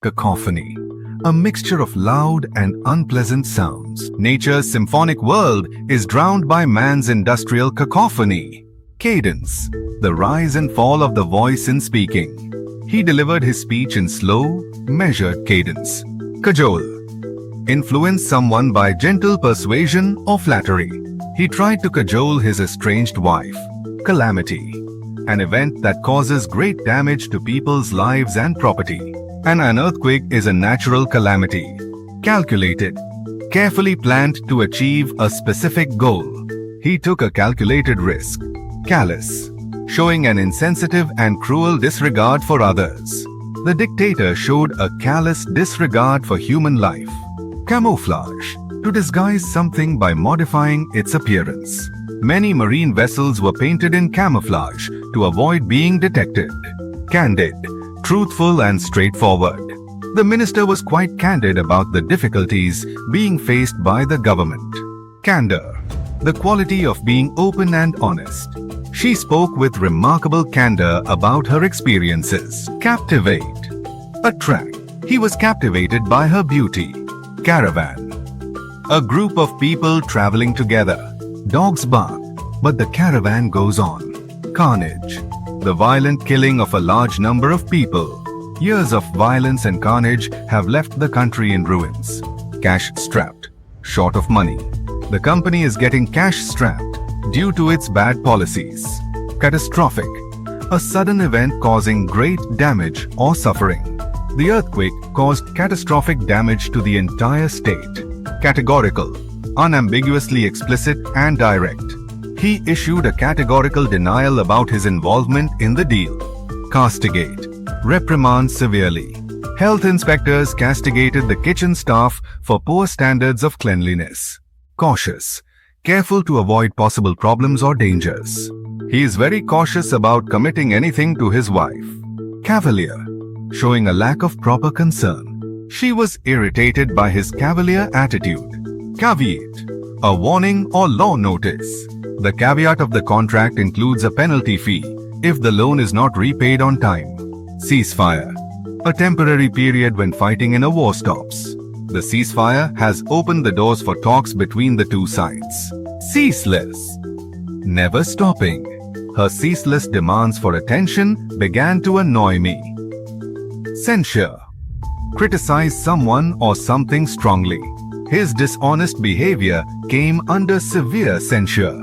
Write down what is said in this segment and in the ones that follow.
cacophony, a mixture of loud and unpleasant sounds. Nature's symphonic world is drowned by man's industrial cacophony. Cadence, the rise and fall of the voice in speaking. He delivered his speech in slow, measured cadence. Cajole, influence someone by gentle persuasion or flattery. He tried to cajole his estranged wife. Calamity, an event that causes great damage to people's lives and property. And an earthquake is a natural calamity. Calculated, carefully planned to achieve a specific goal. He took a calculated risk. Callous, showing an insensitive and cruel disregard for others. The dictator showed a callous disregard for human life. Camouflage, to disguise something by modifying its appearance. Many marine vessels were painted in camouflage to avoid being detected. Candid, truthful and straightforward. The minister was quite candid about the difficulties being faced by the government. Candor, the quality of being open and honest. She spoke with remarkable candor about her experiences. Captivate, attract. He was captivated by her beauty. Caravan, a group of people traveling together. Dogs bark, but the caravan goes on. Carnage, the violent killing of a large number of people. Years of violence and carnage have left the country in ruins. Cash-strapped, short of money. The company is getting cash-strapped due to its bad policies. Catastrophic, a sudden event causing great damage or suffering. The earthquake caused catastrophic damage to the entire state. Categorical, unambiguously explicit and direct. He issued a categorical denial about his involvement in the deal. Castigate, reprimand severely. Health inspectors castigated the kitchen staff for poor standards of cleanliness. Cautious, careful to avoid possible problems or dangers. He is very cautious about committing anything to his wife. Cavalier, showing a lack of proper concern. She was irritated by his cavalier attitude. Caveat, a warning or law notice. The caveat of the contract includes a penalty fee if the loan is not repaid on time. Ceasefire, a temporary period when fighting in a war stops. The ceasefire has opened the doors for talks between the two sides. Ceaseless, never stopping. Her ceaseless demands for attention began to annoy me. Censure, criticize someone or something strongly. His dishonest behavior came under severe censure.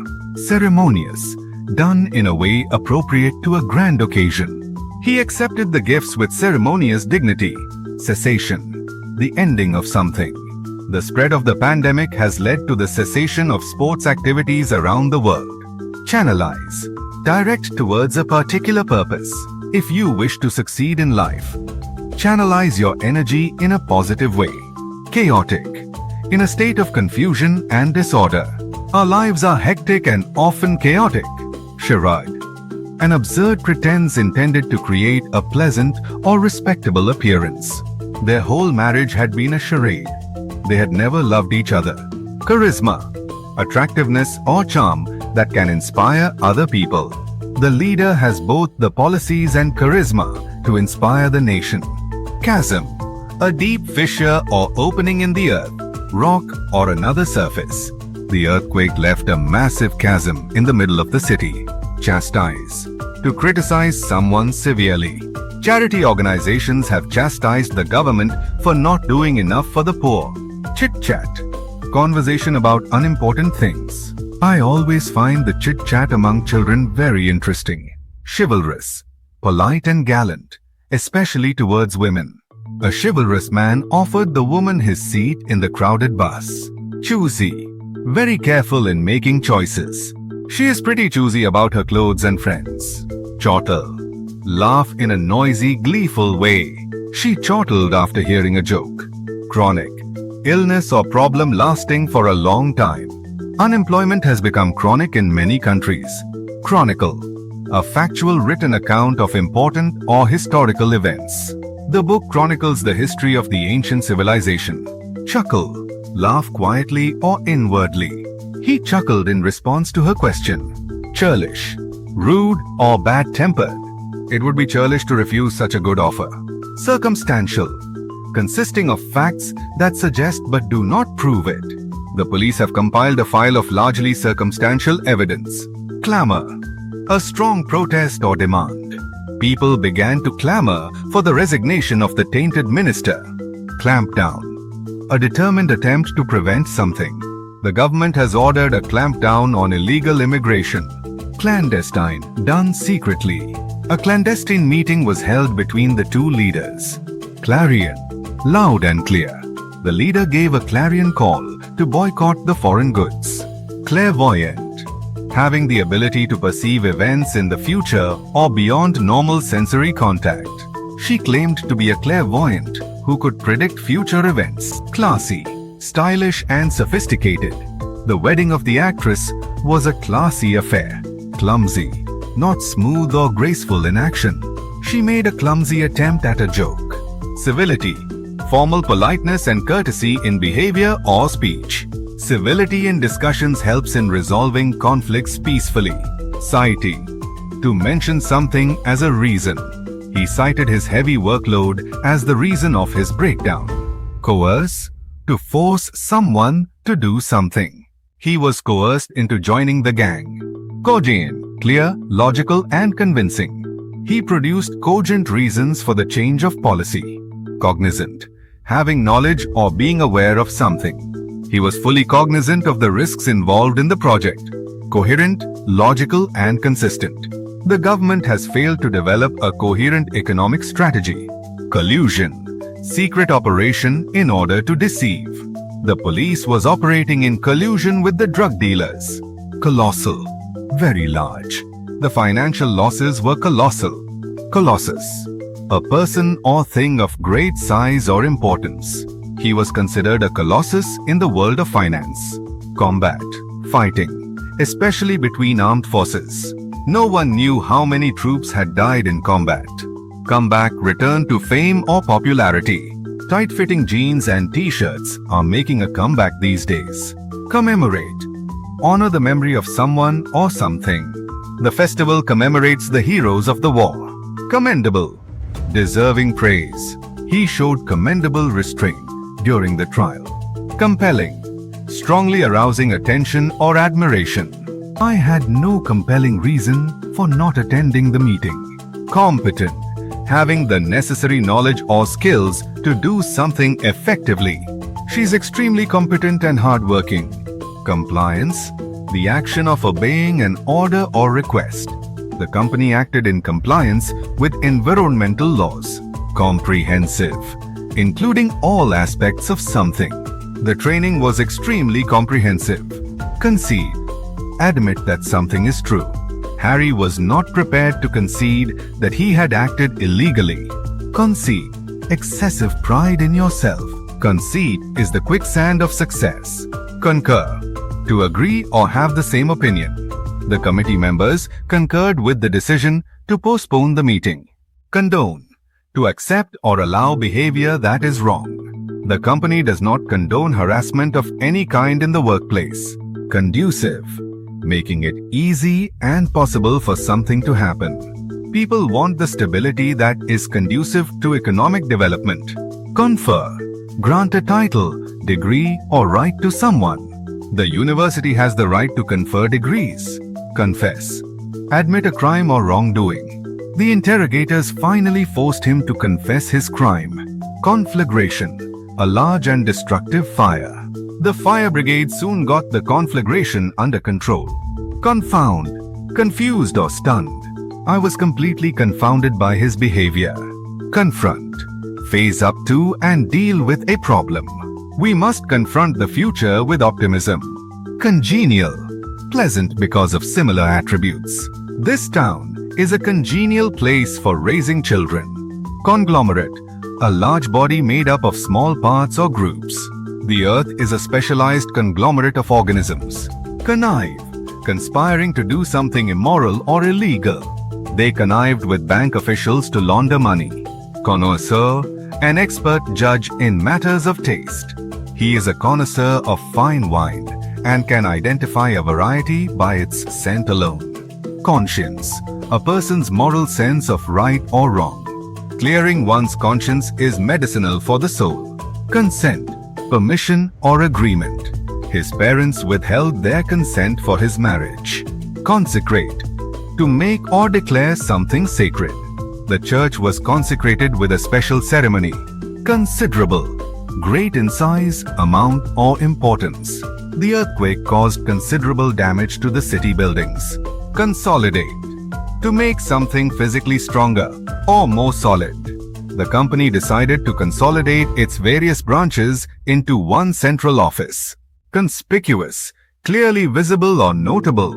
Ceremonious, done in a way appropriate to a grand occasion. He accepted the gifts with ceremonious dignity. Cessation, the ending of something. The spread of the pandemic has led to the cessation of sports activities around the world. Channelize, direct towards a particular purpose. If you wish to succeed in life, channelize your energy in a positive way. Chaotic, in a state of confusion and disorder. Our lives are hectic and often chaotic. Charade, an absurd pretense intended to create a pleasant or respectable appearance. Their whole marriage had been a charade. They had never loved each other. Charisma, attractiveness or charm that can inspire other people. The leader has both the policies and charisma to inspire the nation. Chasm, a deep fissure or opening in the earth, rock or another surface. The earthquake left a massive chasm in the middle of the city. Chastise, to criticize someone severely. Charity organizations have chastised the government for not doing enough for the poor. Chit-chat, conversation about unimportant things. I always find the chit-chat among children very interesting. Chivalrous, polite and gallant, especially towards women. A chivalrous man offered the woman his seat in the crowded bus. Choosy, very careful in making choices. She is pretty choosy about her clothes and friends. Chortle, laugh in a noisy, gleeful way. She chortled after hearing a joke. Chronic, illness or problem lasting for a long time. Unemployment has become chronic in many countries. Chronicle, a factual written account of important or historical events. The book chronicles the history of the ancient civilization. Chuckle, laugh quietly or inwardly. He chuckled in response to her question. Churlish, rude or bad-tempered. It would be churlish to refuse such a good offer. Circumstantial, consisting of facts that suggest but do not prove it. The police have compiled a file of largely circumstantial evidence. Clamor. A strong protest or demand. People began to clamor for the resignation of the tainted minister. Clampdown. A determined attempt to prevent something. The government has ordered a clampdown on illegal immigration. Clandestine, done secretly. A clandestine meeting was held between the two leaders. Clarion, loud and clear. The leader gave a clarion call to boycott the foreign goods. Clairvoyant, having the ability to perceive events in the future or beyond normal sensory contact. She claimed to be a clairvoyant who could predict future events. Classy, stylish and sophisticated. The wedding of the actress was a classy affair. Clumsy, not smooth or graceful in action. She made a clumsy attempt at a joke. Civility, formal politeness and courtesy in behavior or speech. Civility in discussions helps in resolving conflicts peacefully. Citing, to mention something as a reason. He cited his heavy workload as the reason of his breakdown. Coerce, to force someone to do something. He was coerced into joining the gang. Cogent, clear, logical and convincing. He produced cogent reasons for the change of policy. Cognizant, having knowledge or being aware of something. He was fully cognizant of the risks involved in the project. Coherent, logical and consistent. The government has failed to develop a coherent economic strategy. Collusion, secret operation in order to deceive. The police was operating in collusion with the drug dealers. Colossal, very large. The financial losses were colossal. Colossus, a person or thing of great size or importance. He was considered a colossus in the world of finance. Combat, fighting, especially between armed forces. No one knew how many troops had died in combat. Comeback, return to fame or popularity. Tight-fitting jeans and t-shirts are making a comeback these days. Commemorate, honor the memory of someone or something. The festival commemorates the heroes of the war. Commendable, deserving praise. He showed commendable restraint during the trial. Compelling, strongly arousing attention or admiration. I had no compelling reason for not attending the meeting. Competent, having the necessary knowledge or skills to do something effectively. She's extremely competent and hardworking. Compliance, the action of obeying an order or request. The company acted in compliance with environmental laws. Comprehensive, including all aspects of something. The training was extremely comprehensive. Concede, admit that something is true. Harry was not prepared to concede that he had acted illegally. Concede, excessive pride in yourself. Conceit is the quicksand of success. Concur, to agree or have the same opinion. The committee members concurred with the decision to postpone the meeting. Condone, to accept or allow behavior that is wrong. The company does not condone harassment of any kind in the workplace. Conducive, making it easy and possible for something to happen. People want the stability that is conducive to economic development. Confer, grant a title, degree or right to someone. The university has the right to confer degrees. Confess, admit a crime or wrongdoing. The interrogators finally forced him to confess his crime. Conflagration, a large and destructive fire. The fire brigade soon got the conflagration under control. Confound, confused or stunned. I was completely confounded by his behavior. Confront, face up to and deal with a problem. We must confront the future with optimism. Congenial, pleasant because of similar attributes. This town is a congenial place for raising children. Conglomerate, a large body made up of small parts or groups. The earth is a specialized conglomerate of organisms. Connive, conspiring to do something immoral or illegal. They connived with bank officials to launder money. Connoisseur, an expert judge in matters of taste. He is a connoisseur of fine wine and can identify a variety by its scent alone. Conscience, a person's moral sense of right or wrong. Clearing one's conscience is medicinal for the soul. Consent, permission or agreement. His parents withheld their consent for his marriage. Consecrate, to make or declare something sacred. The church was consecrated with a special ceremony. Considerable, great in size, amount or importance. The earthquake caused considerable damage to the city buildings. Consolidate, to make something physically stronger or more solid. The company decided to consolidate its various branches into one central office. Conspicuous, clearly visible or notable.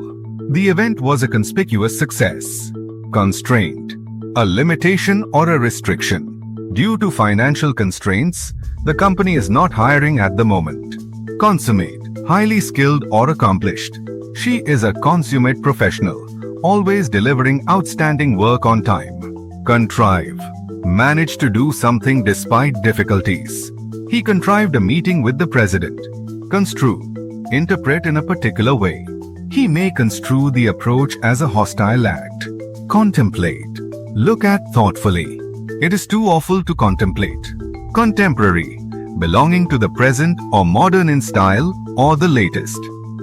The event was a conspicuous success. Constraint, a limitation or a restriction. Due to financial constraints, the company is not hiring at the moment. Consummate, highly skilled or accomplished. She is a consummate professional, always delivering outstanding work on time. Contrive, manage to do something despite difficulties. He contrived a meeting with the president. Construe, interpret in a particular way. He may construe the approach as a hostile act. Contemplate, look at thoughtfully. It is too awful to contemplate. Contemporary, belonging to the present or modern in style or the latest.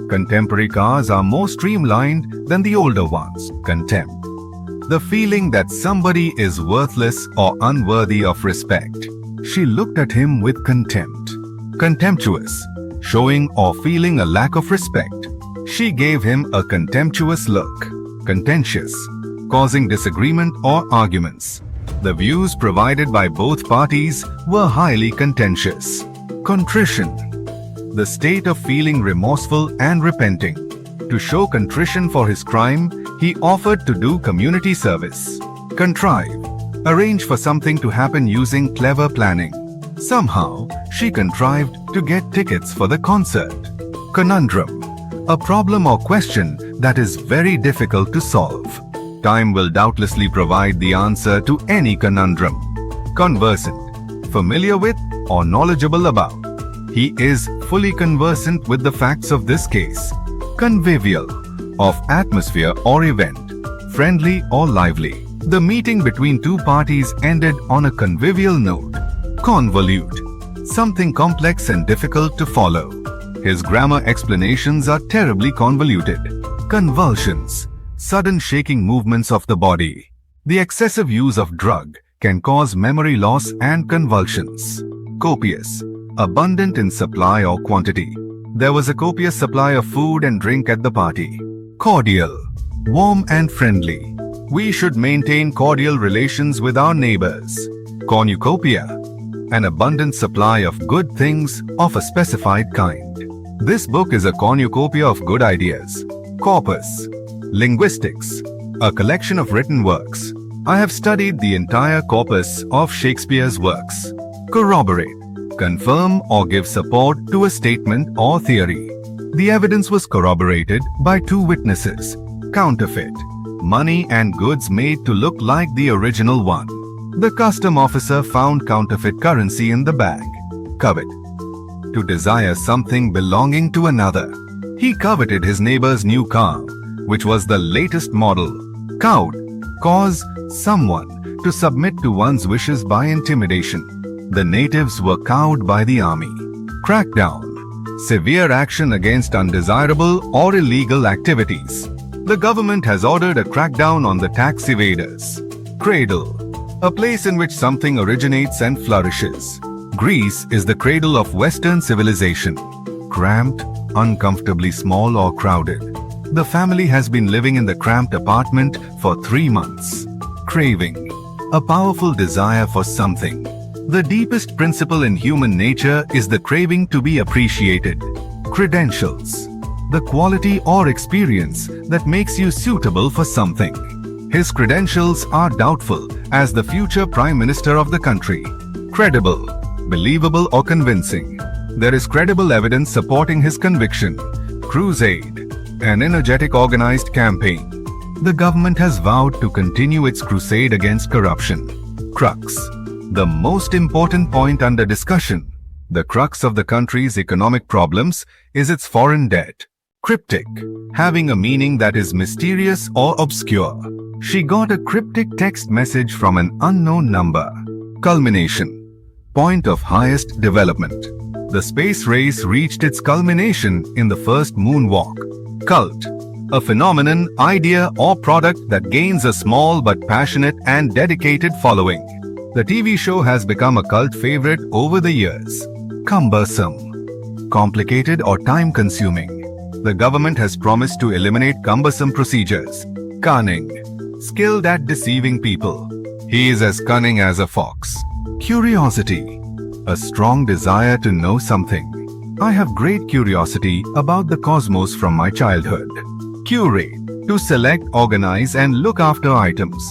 Contemporary cars are more streamlined than the older ones. Contempt, the feeling that somebody is worthless or unworthy of respect. She looked at him with contempt. Contemptuous, showing or feeling a lack of respect. She gave him a contemptuous look. Contentious, causing disagreement or arguments. The views provided by both parties were highly contentious. Contrition, the state of feeling remorseful and repenting. To show contrition for his crime, he offered to do community service. Contrive, arrange for something to happen using clever planning. Somehow, she contrived to get tickets for the concert. Conundrum, a problem or question that is very difficult to solve. Time will doubtlessly provide the answer to any conundrum. Conversant, familiar with or knowledgeable about. He is fully conversant with the facts of this case. Convivial, of atmosphere or event, friendly or lively. The meeting between two parties ended on a convivial note. Convolute, something complex and difficult to follow. His grammar explanations are terribly convoluted. Convulsions, sudden shaking movements of the body. The excessive use of drug can cause memory loss and convulsions. Copious, abundant in supply or quantity. There was a copious supply of food and drink at the party. Cordial, warm and friendly. We should maintain cordial relations with our neighbors. Cornucopia, an abundant supply of good things of a specified kind. This book is a cornucopia of good ideas. Corpus, linguistics, a collection of written works. I have studied the entire corpus of Shakespeare's works. Corroborate, confirm or give support to a statement or theory. The evidence was corroborated by two witnesses. Counterfeit, money and goods made to look like the original one. The custom officer found counterfeit currency in the bag. Covet, to desire something belonging to another. He coveted his neighbor's new car, which was the latest model. Cowed, cause someone to submit to one's wishes by intimidation. The natives were cowed by the army. Crackdown, severe action against undesirable or illegal activities. The government has ordered a crackdown on the tax evaders. Cradle, a place in which something originates and flourishes. Greece is the cradle of Western civilization. Cramped, uncomfortably small or crowded. The family has been living in the cramped apartment for 3 months. Craving, a powerful desire for something. The deepest principle in human nature is the craving to be appreciated. Credentials, the quality or experience that makes you suitable for something. His credentials are doubtful as the future Prime Minister of the country. Credible, believable or convincing. There is credible evidence supporting his conviction. Crusade, an energetic organized campaign. The government has vowed to continue its crusade against corruption. Crux, the most important point under discussion. The crux of the country's economic problems is its foreign debt. Cryptic, having a meaning that is mysterious or obscure. She got a cryptic text message from an unknown number. Culmination. Point of highest development. The space race reached its culmination in the first moonwalk. Cult. A phenomenon, idea, or product that gains a small but passionate and dedicated following. The TV show has become a cult favorite over the years. Cumbersome. Complicated or time-consuming. The government has promised to eliminate cumbersome procedures. Cunning. Skilled at deceiving people. He is as cunning as a fox. Curiosity. A strong desire to know something. I have great curiosity about the cosmos from my childhood. Curate. To select, organize, and look after items.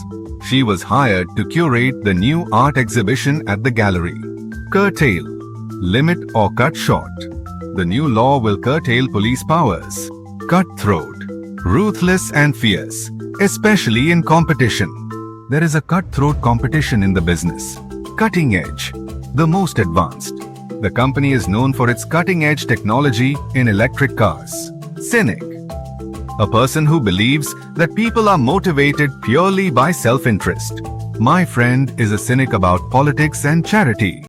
She was hired to curate the new art exhibition at the gallery. Curtail. Limit or cut short. The new law will curtail police powers. Cutthroat. Ruthless and fierce, especially in competition. There is a cutthroat competition in the business. Cutting edge. The most advanced. The company is known for its cutting-edge technology in electric cars. Cynic. A person who believes that people are motivated purely by self-interest. My friend is a cynic about politics and charity.